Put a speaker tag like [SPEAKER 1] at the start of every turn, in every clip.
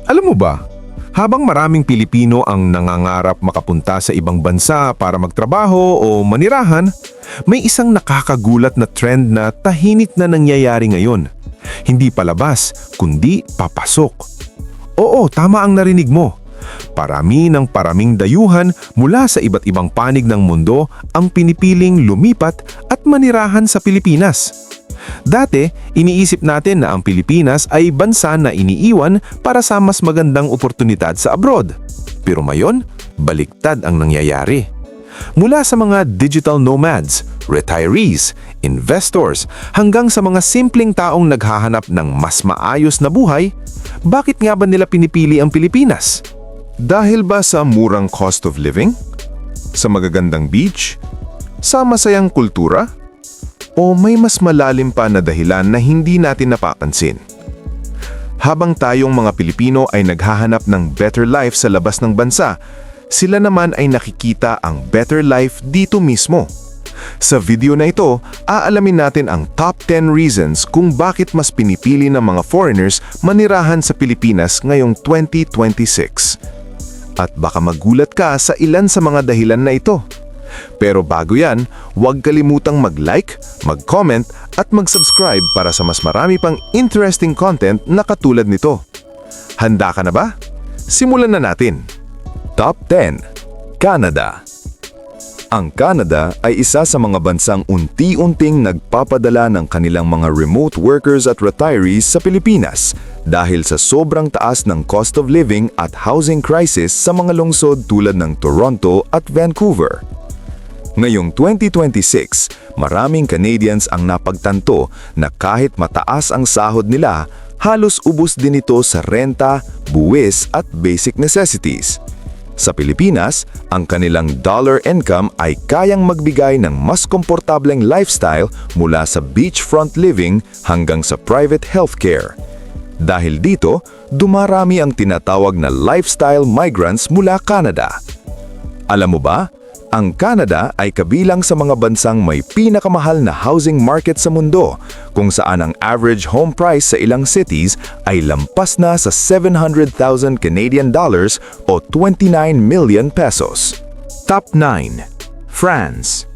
[SPEAKER 1] Alam mo ba, habang maraming Pilipino ang nangangarap makapunta sa ibang bansa para magtrabaho o manirahan, may isang nakakagulat na trend na tahimik na nangyayari ngayon. Hindi palabas, kundi papasok. Oo, tama ang narinig mo. Parami ng paraming dayuhan mula sa iba't ibang panig ng mundo ang pinipiling lumipat at manirahan sa Pilipinas. Dati, iniisip natin na ang Pilipinas ay bansa na iniiwan para sa mas magandang oportunidad sa abroad. Pero ngayon, baliktad ang nangyayari. Mula sa mga digital nomads, retirees, investors, hanggang sa mga simpleng taong naghahanap ng mas maayos na buhay, bakit nga ba nila pinipili ang Pilipinas? Dahil ba sa murang cost of living? Sa magagandang beach? Sa masayang kultura? O may mas malalim pa na dahilan na hindi natin napapansin? Habang tayong mga Pilipino ay naghahanap ng better life sa labas ng bansa, sila naman ay nakikita ang better life dito mismo. Sa video na ito, aalamin natin ang top 10 reasons kung bakit mas pinipili ng mga foreigners manirahan sa Pilipinas ngayong 2026. At baka magulat ka sa ilan sa mga dahilan na ito. Pero bago yan, huwag kalimutang mag-like, mag-comment at mag-subscribe para sa mas marami pang interesting content na katulad nito. Handa ka na ba? Simulan na natin! Top 10. Canada. Ang Canada ay isa sa mga bansang unti-unting nagpapadala ng kanilang mga remote workers at retirees sa Pilipinas dahil sa sobrang taas ng cost of living at housing crisis sa mga lungsod tulad ng Toronto at Vancouver. Ngayong 2026, maraming Canadians ang napagtanto na kahit mataas ang sahod nila, halos ubos din ito sa renta, buwis at basic necessities. Sa Pilipinas, ang kanilang dollar income ay kayang magbigay ng mas komportableng lifestyle mula sa beachfront living hanggang sa private healthcare. Dahil dito, dumarami ang tinatawag na lifestyle migrants mula Canada. Alam mo ba, ang Canada ay kabilang sa mga bansang may pinakamahal na housing market sa mundo, kung saan ang average home price sa ilang cities ay lampas na sa 700,000 Canadian dollars o 29 million pesos. Top 9. France.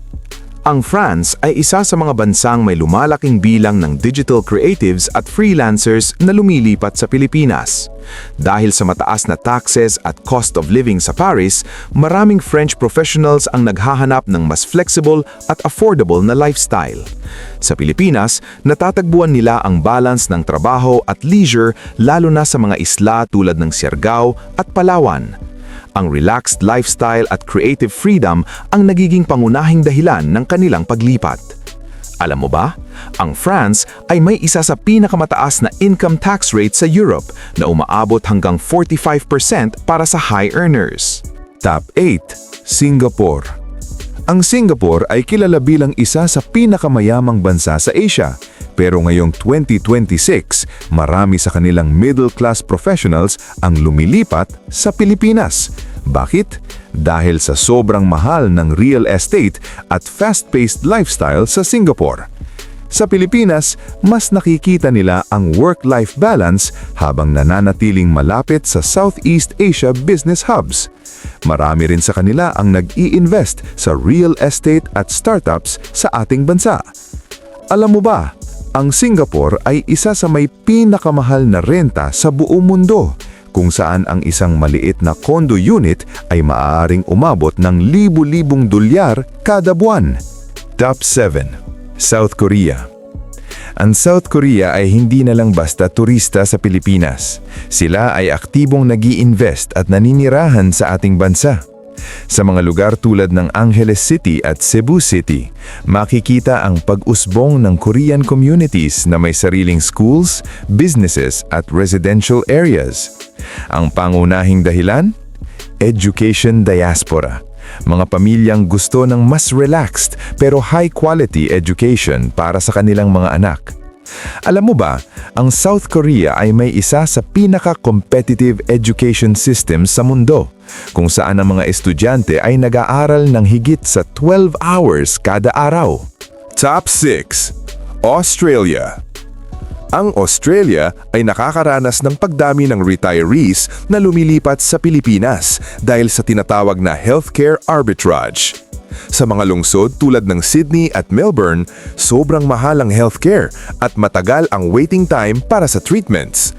[SPEAKER 1] Ang France ay isa sa mga bansang may lumalaking bilang ng digital creatives at freelancers na lumilipat sa Pilipinas. Dahil sa mataas na taxes at cost of living sa Paris, maraming French professionals ang naghahanap ng mas flexible at affordable na lifestyle. Sa Pilipinas, natatagbuan nila ang balance ng trabaho at leisure lalo na sa mga isla tulad ng Siargao at Palawan. Ang relaxed lifestyle at creative freedom ang nagiging pangunahing dahilan ng kanilang paglipat. Alam mo ba, ang France ay may isa sa pinakamataas na income tax rate sa Europe na umaabot hanggang 45% para sa high earners. Top 8. Singapore. Ang Singapore ay kilala bilang isa sa pinakamayamang bansa sa Asia. Pero ngayong 2026, marami sa kanilang middle-class professionals ang lumilipat sa Pilipinas. Bakit? Dahil sa sobrang mahal ng real estate at fast-paced lifestyle sa Singapore. Sa Pilipinas, mas nakikita nila ang work-life balance habang nananatiling malapit sa Southeast Asia business hubs. Marami rin sa kanila ang nag-i-invest sa real estate at startups sa ating bansa. Alam mo ba, ang Singapore ay isa sa may pinakamahal na renta sa buong mundo, kung saan ang isang maliit na condo unit ay maaaring umabot ng libu-libong dolyar kada buwan. Top 7. South Korea. Ang South Korea ay hindi na lang basta turista sa Pilipinas. Sila ay aktibong nag-i-invest at naninirahan sa ating bansa. Sa mga lugar tulad ng Angeles City at Cebu City, makikita ang pag-usbong ng Korean communities na may sariling schools, businesses at residential areas. Ang pangunahing dahilan? Education diaspora. Mga pamilyang gusto ng mas relaxed pero high-quality education para sa kanilang mga anak. Alam mo ba, ang South Korea ay may isa sa pinaka-competitive education system sa mundo, kung saan ang mga estudyante ay nag-aaral ng higit sa 12 hours kada araw. Top 6. Australia.
[SPEAKER 2] Ang Australia ay nakakaranas ng pagdami ng retirees na lumilipat sa Pilipinas dahil sa tinatawag na healthcare arbitrage. Sa mga lungsod tulad ng Sydney at Melbourne, sobrang mahal ang healthcare at matagal ang waiting time para sa treatments.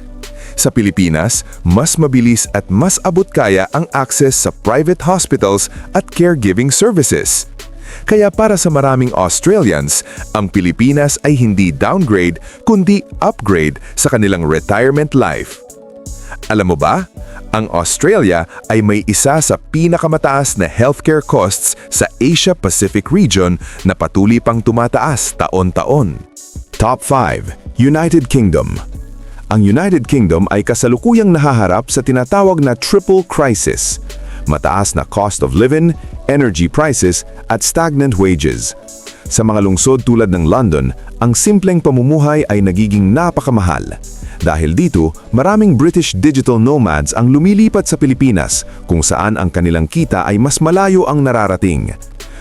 [SPEAKER 2] Sa Pilipinas, mas mabilis at mas abot kaya ang access sa private hospitals at caregiving services. Kaya para sa maraming Australians, ang Pilipinas ay hindi downgrade kundi upgrade sa kanilang retirement life. Alam mo ba? Ang Australia ay may isa sa pinakamataas na healthcare costs sa Asia-Pacific region na patuloy pang tumataas taon-taon. Top 5. United Kingdom. Ang United Kingdom ay kasalukuyang nahaharap sa tinatawag na triple crisis. Mataas na cost of living, energy prices, at stagnant wages. Sa mga lungsod tulad ng London, ang simpleng pamumuhay ay nagiging napakamahal. Dahil dito, maraming British digital nomads ang lumilipat sa Pilipinas kung saan ang kanilang kita ay mas malayo ang nararating.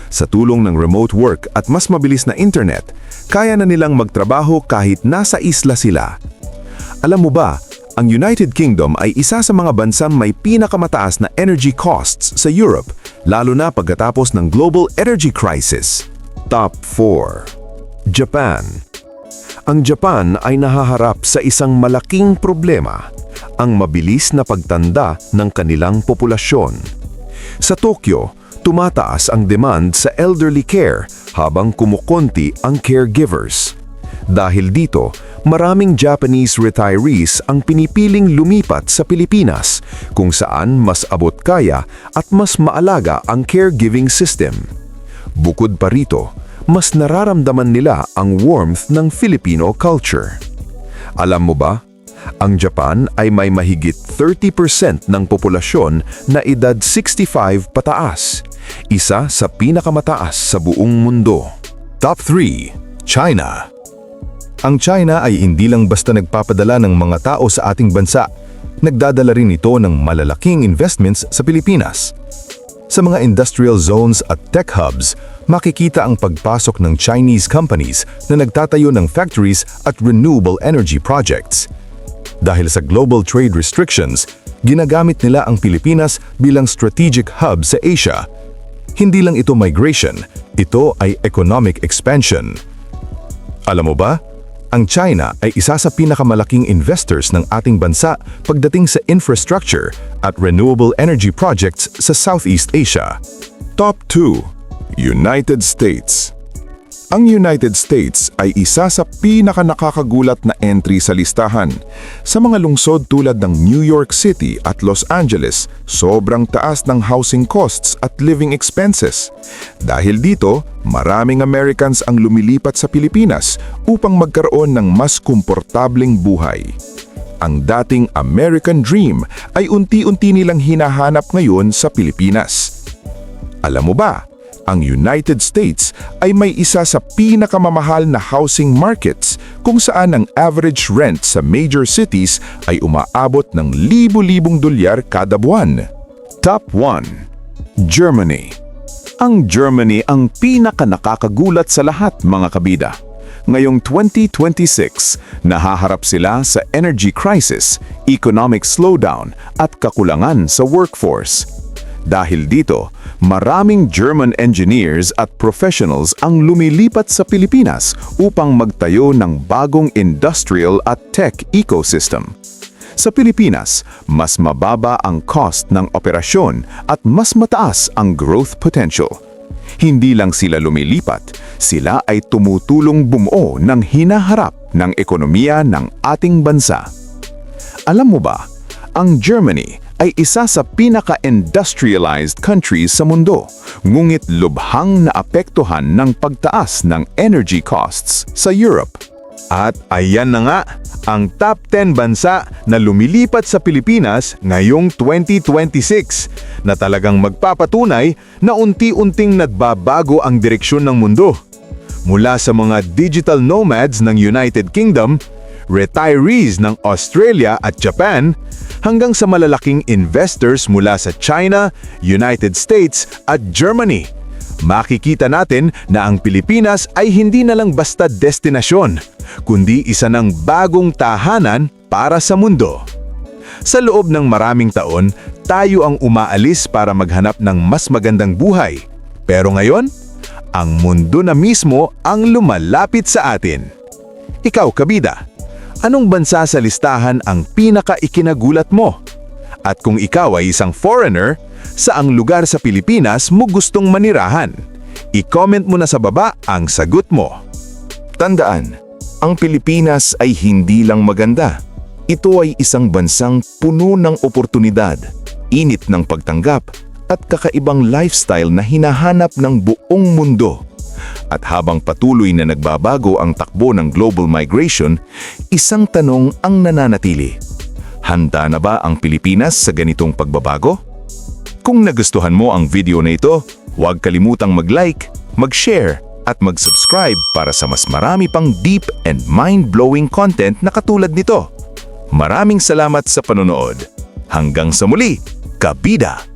[SPEAKER 2] Sa tulong ng remote work at mas mabilis na internet, kaya na nilang magtrabaho kahit nasa isla sila. Alam mo ba, ang United Kingdom ay isa sa mga bansang may pinakamataas na energy costs sa Europe, lalo na pagkatapos ng global energy crisis. Top 4. Japan. Ang Japan ay nahaharap sa isang malaking problema, ang mabilis na pagtanda ng kanilang populasyon. Sa Tokyo, tumataas ang demand sa elderly care habang kumukonti ang caregivers. Dahil dito, maraming Japanese retirees ang pinipiling lumipat sa Pilipinas kung saan mas abot kaya at mas maalaga ang caregiving system. Bukod pa rito, mas nararamdaman nila ang warmth ng Filipino culture. Alam mo ba, ang Japan ay may mahigit 30% ng populasyon na edad 65 pataas, isa sa pinakamataas sa buong mundo. Top 3. China. Ang China ay hindi lang basta nagpapadala ng mga tao sa ating bansa, nagdadala rin ito ng malalaking investments sa Pilipinas. Sa mga industrial zones at tech hubs, makikita ang pagpasok ng Chinese companies na nagtatayo ng factories at renewable energy projects. Dahil sa global trade restrictions, ginagamit nila ang Pilipinas bilang strategic hub sa Asia. Hindi lang ito migration, ito ay economic expansion. Alam mo ba? Ang China ay isa sa pinakamalaking investors ng ating bansa pagdating sa infrastructure at renewable energy projects sa Southeast Asia. Top 2. United States. Ang United States ay isa sa pinakanakakagulat na entry sa listahan. Sa mga lungsod tulad ng New York City at Los Angeles, sobrang taas ng housing costs at living expenses. Dahil dito, maraming Americans ang lumilipat sa Pilipinas upang magkaroon ng mas komportableng buhay. Ang dating American Dream ay unti-unti nilang hinahanap ngayon sa Pilipinas. Alam mo ba? Ang United States ay may isa sa pinakamamahal na housing markets kung saan ang average rent sa major cities ay umaabot ng libu-libong dolyar kada buwan. Top 1. Germany. Ang Germany ang pinakanakakagulat sa lahat, mga kabida. Ngayong 2026, nahaharap sila sa energy crisis, economic slowdown at kakulangan sa workforce. Dahil dito, maraming German engineers at professionals ang lumilipat sa Pilipinas upang magtayo ng bagong industrial at tech ecosystem. Sa Pilipinas, mas mababa ang cost ng operasyon at mas mataas ang growth potential. Hindi lang sila lumilipat, sila ay tumutulong bumuo ng hinaharap ng ekonomiya ng ating bansa. Alam mo ba, ang Germany ay isa sa pinaka-industrialized countries sa mundo, ngunit lubhang naapektuhan ng pagtaas ng energy costs sa Europe. At ayan na nga, ang top 10 bansa na lumilipat sa Pilipinas ngayong 2026 na talagang magpapatunay na unti-unting nagbabago ang direksyon ng mundo. Mula sa mga digital nomads ng United Kingdom, retirees ng Australia at Japan, hanggang sa malalaking investors mula sa China, United States at Germany. Makikita natin na ang Pilipinas ay hindi na lang basta destinasyon, kundi isa ng bagong tahanan para sa mundo. Sa loob ng maraming taon, tayo ang umaalis para maghanap ng mas magandang buhay. Pero ngayon, ang mundo na mismo ang lumalapit sa atin. Ikaw, kabida, anong bansa sa listahan ang pinaka-ikinagulat mo? At kung ikaw ay isang foreigner, saang lugar sa Pilipinas mo gustong manirahan? I-comment mo na sa baba ang sagot mo.
[SPEAKER 3] Tandaan, ang Pilipinas ay hindi lang maganda. Ito ay isang bansang puno ng oportunidad, init ng pagtanggap, at kakaibang lifestyle na hinahanap ng buong mundo. At habang patuloy na nagbabago ang takbo ng global migration, isang tanong ang nananatili. Handa na ba ang Pilipinas sa ganitong pagbabago? Kung nagustuhan mo ang video na ito, huwag kalimutang mag-like, mag-share, at mag-subscribe para sa mas marami pang deep and mind-blowing content na katulad nito. Maraming salamat sa panonood. Hanggang sa muli, kabida!